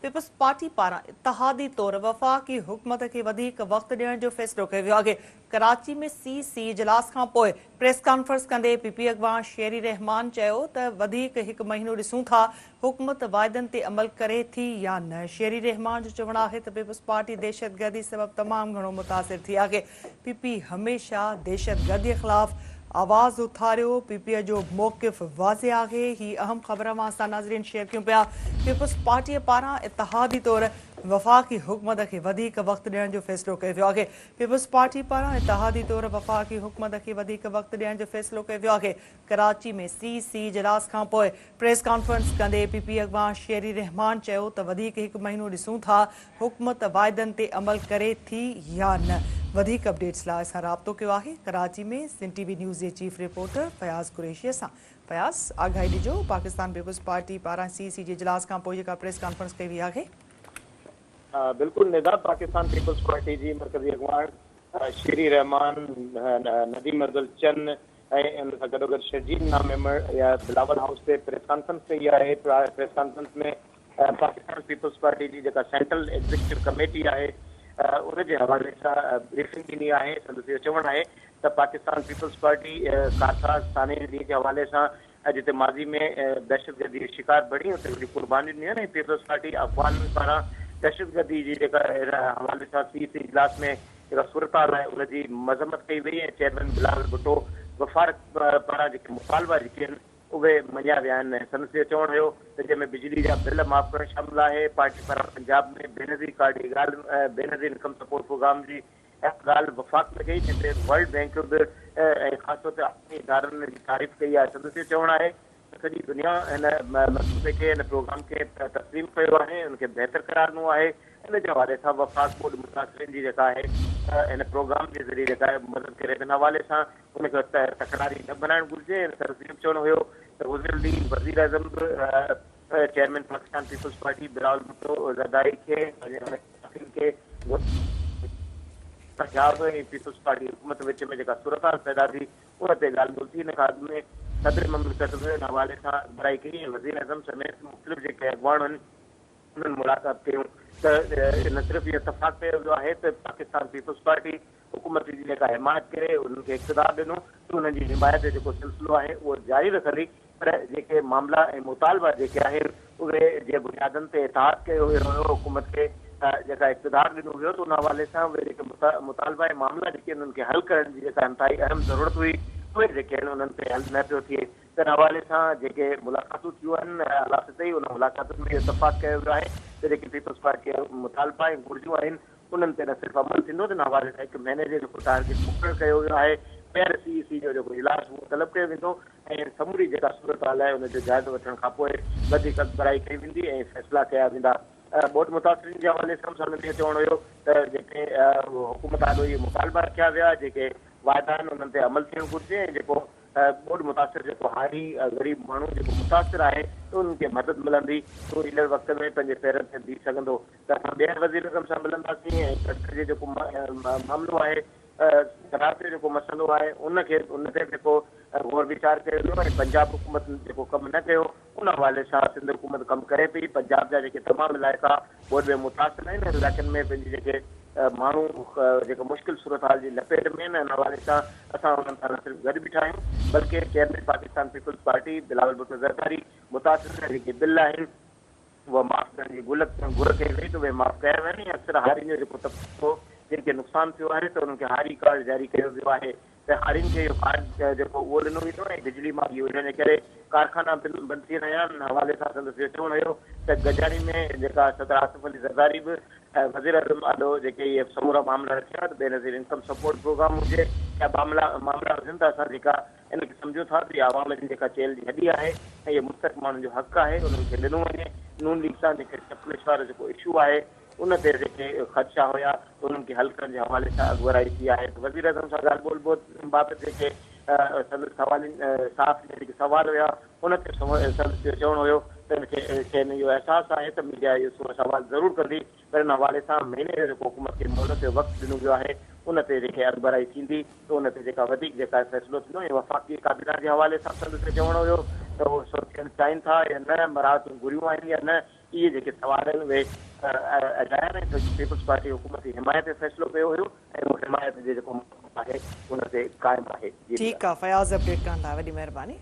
Peoples party पारां इत्तहादी तौर वफ़ाक़ी हुकूमत खे वधीक वक़्तु ॾियण जो फ़ैसिलो कयो वियो आहे। कराची में CC इजलास खां पोइ प्रेस कॉन्फ्रेंस कंदे PP अॻवान शेरी रहमान चयो त वधीक हिकु महीनो ॾिसूं था हुकूमत वाइदनि ते अमल करे थी या न। शेरी रहमान जो चवणु आहे त पीपल्स पार्टी दहशतगर्दी सबबि तमामु घणो मुतासिर थी आहे। PP हमेशह दहशतगर्दी ख़िलाफ़ आवाज़ उथारियो। PP जो मौक़िफ़ वाज़े आहे। ही अहम ख़बर असां नाज़रीन शेयर कयूं पिया। पीपल्स पार्टी पारां इत्तहादी तौर वफ़ाक़ी हुकूमत खे वधीक वक़्तु ॾियण जो फ़ैसिलो कयो वियो आहे। पीपल्स पार्टी पारां इत्तहादी तौर वफ़ाक़ी हुकूमत खे वधीक वक़्तु ॾियण जो फ़ैसिलो कयो वियो आहे। कराची में CC इजलास खां पोइ प्रेस कॉन्फ्रेंस कंदे PP अॻवान शेरी रहमान चयो त वधीक हिकु महीनो ॾिसूं था हुकूमत वाइदनि ते अमल करे थी या न। वधीक अपडेट्स लाइ असां राब्तो कयो आहे कराची में सिंध TV न्यूज़ जे चीफ रिपोर्टर फयाज़ कुरैशी सां। फयाज़, आगाही ॾिजो, पाकिस्तान पीपल्स पार्टी पारां CC जे इजलास खां पोइ जेका प्रेस कॉन्फ्रेंस कई वई आहे। बिल्कुल निदा पाकिस्तान पीपल्स पार्टी जी मरकज़ी अॻवान शेरी रहमान, नदीम अफजल चंद ऐं उन सां गॾोगॾु शर्जील नामेमर या बिलावल हाउस ते प्रेस कॉन्फ्रेंस कई आहे। प्रेस कॉन्फ्रेंस में पाकिस्तान पीपल्स पार्टी जी जेका सेंट्रल एग्जीक्यूटिव कमेटी आहे उनजे हवाले सां ब्रीफिंग ॾिनी आहे। संदसि इहो चवणु आहे त पाकिस्तान पीपल्स पार्टी कासा साने ॾींहं जे हवाले सां जिते माज़ी में दहशतगर्दी जो शिकार बणी उते वॾी क़ुर्बानी ॾिनी आहे। पीपल्स पार्टी अफ़गान पारां दहशतगर्दी जी जेका हवाले सां CC इजलास में जेका सूरत हाल आहे उनजी मज़म्मत कई वई ऐं चेयरमैन बिलावल भुट्टो वफ़ार पारां जेके मुतालबा जेके आहिनि उहे मञिया विया आहिनि। संदसि इहो चवणु हुयो त जंहिंमें बिजली जा बिल माफ़ करणु शामिल आहे। पार्टी पारां पंजाब में बेनज़ीर कार्ड जी ॻाल्हि बेनज़ीर इनकम सपोर्ट प्रोग्राम जी ॻाल्हि वफ़ाक़ में कई जंहिंते वर्ल्ड बैंक बि ऐं ख़ासि तौर ते आलिमी इदारनि जी तारीफ़ कई आहे। संदसि इहो चवणु आहे त सॼी दुनिया हिन मसइले खे हिन प्रोग्राम खे तस्लीम कयो आहे, उनखे बहितर करार ॾिनो आहे। इन जे हवाले सां वफ़ाक़ बोर्ड मुतासिरीन जी जेका आहे हिन प्रोग्राम जे ज़रिए जेका आहे मदद करे हिन हवाले सां उनखे तकरारी न बनाइणु घुरिजे। इन चवणु हुयो त गुज़िरियल ॾींहुं वज़ीर आज़म बि चेयरमैन पाकिस्तान पीपल्स पार्टी बिलावल भुट्टो ज़रदारी खे पंजाब ऐं पीपल्स पार्टी हुकूमत विच में जेका सूरत हाल पैदा थी उन ते ॻाल्हि ॿोल थी। इन खां अॻु में सदर ममलिकत बि हिन हवाले सां बराई कई ऐं वज़ीर आज़म समेत मुख़्तलिफ़ जेके अॻवान आहिनि उन्हनि मुलाक़ात कयूं त न सिर्फ़ु इहो इतफ़ाक़ कयो वियो आहे त पाकिस्तान पीपल्स पार्टी हुकूमत जी जेका हिमायत करे उन्हनि खे इक़्तिदार ॾिनो त उन्हनि जी हिमायत जो जेको सिलसिलो आहे उहो जारी रखंदी। पर जेके मामला ऐं मुतालबा जेके आहिनि उहे जे बुनियादनि ते इतिहाद कयो वियो हुयो हुकूमत खे जेका इक़्तिदार ॾिनो वियो त उन हवाले सां उहे जेके मुतालबा ऐं मामला जेके आहिनि उन्हनि खे हल करण जी जेका इंतिहाई अहम ज़रूरत हुई उहे जेके आहिनि उन्हनि ते हल न पियो थिए। त इन हवाले सां जेके मुलाक़ातूं थियूं आहिनि अला सतही उन मुलाक़ातुनि में इहो इतफ़ाक़ कयो वियो आहे त जेके पीपल्स पार्टी जा मुतालबा ऐं घुर्जूं आहिनि उन्हनि ते न सिर्फ़ु अमल थींदो त इन हवाले सां हिकु महीने जो जेको टारगेट मुक़ररु कयो वियो आहे। ॿीहर CC जो जेको इजलास उहो तलब कयो वेंदो ऐं समूरी जेका सूरत हाल आहे उनजो जाइज़ो वठण खां पोइ वधीक बराई कई वेंदी ऐं फ़ैसिला कया वेंदा। बोर्ड मुतासिरीन जे हवाले सां इहो चवणु हुयो त जेके हुकूमत आॾो इहे मुतालबा रखिया विया जेके वाइदा आहिनि उन्हनि ते अमल थियणु घुरिजे ऐं जेको बोर्ड मुतासिर जेको हारी ग़रीब माण्हू जेको मुतासिर आहे त उन्हनि खे मदद मिलंदी तो ईंदड़ वक़्त में पंहिंजे पेरनि ते बीह सघंदो। त असां ॿियनि वज़ीर आज़म सां मिलंदासीं ऐं कटक जो जेको मामिलो आहे करार जो जेको मसइलो आहे उनखे उन ते जेको गौर वीचार कयो वियो ऐं पंजाब हुकूमत जेको कमु न कयो उन हवाले सां सिंध हुकूमत कमु करे पई। पंजाब जा जेके तमामु इलाइक़ा बोर्ड में मुतासिर आहिनि हिन इलाइक़नि में पंहिंजी जेके माण्हू जेको मुश्किल सूरत हाल जी लपेट में आहिनि हिन हवाले सां असां उन्हनि सां न सिर्फ़ु गॾु बीठा आहियूं बल्कि चेयरमैन पाकिस्तान पीपल्स पार्टी बिलावल भुट्टो ज़रदारी मुतासिर जेके बिल आहिनि उहा माफ़ करण जी घुर कई वई त उहे माफ़ कया विया आहिनि। अक्सर हारियुनि जो जेको तबिको जिनखे नुक़सानु थियो आहे त उन्हनि खे हारी कार्ड जारी कयो वियो आहे त हारियुनि खे इहो कार्ड जेको उहो ॾिनो वेंदो ऐं बिजली मां योजना जे करे कारखाना बंदि थी रहिया आहिनि। हवाले सां संदसि इहो चवणु हुयो त गजारी में जेका सदर आसिफ अली ज़रदारी बि वज़ीर आज़म आॾो जेके इहे समूरा मामला रखिया त बेनज़ीर इनकम सपोर्ट प्रोग्राम हुजे या मामला हुजनि त असां जेका इनखे सम्झो था त इहा आवाम जी जेका चेल जी हॾी आहे ऐं इहे मुस्तक़ माण्हुनि जो हक़ु आहे उन्हनि खे ॾिनो वञे। नून लीग सां जेके चपलिश वारो जेको इशू आहे उन ते जेके ख़दशा हुया उन्हनि खे हल करण जे हवाले सां अॻुवाई थी आहे। वज़ीर आज़म सां ॻाल्हि ॿोल बाबति जेके संदसि सवालनि साफ़ जेके सवाल हुया उन ते संदसि जो चवणु हुयो त हिनखे इहो अहसासु आहे त मीडिया इहो सवाल ज़रूरु कंदी पर हिन हवाले सां महीने जो जेको हुकूमत खे मोहलत जो वक़्तु ॾिनो वियो आहे उन ते जेके अॻुवाई थींदी त उन ते जेका वधीक जेका फ़ैसिलो थींदो ऐं वफ़ाक़ी काबीना जे हवाले सां संदसि चवणु हुयो त उहो सोचणु चाहिनि था या न मराहतूं घुरियूं आहिनि या न इहे जेके सवाल आहिनि उहे अजाया आहिनि त पीपल्स पार्टी हुकूमत जी हिमायत ते फ़ैसिलो कयो हुयो ऐं उहो हिमायत जे जेको आहे उन ते क़ाइमु आहे। ठीकु आहे, फयाज़ अपडेट करण लाइ वॾी महिरबानी।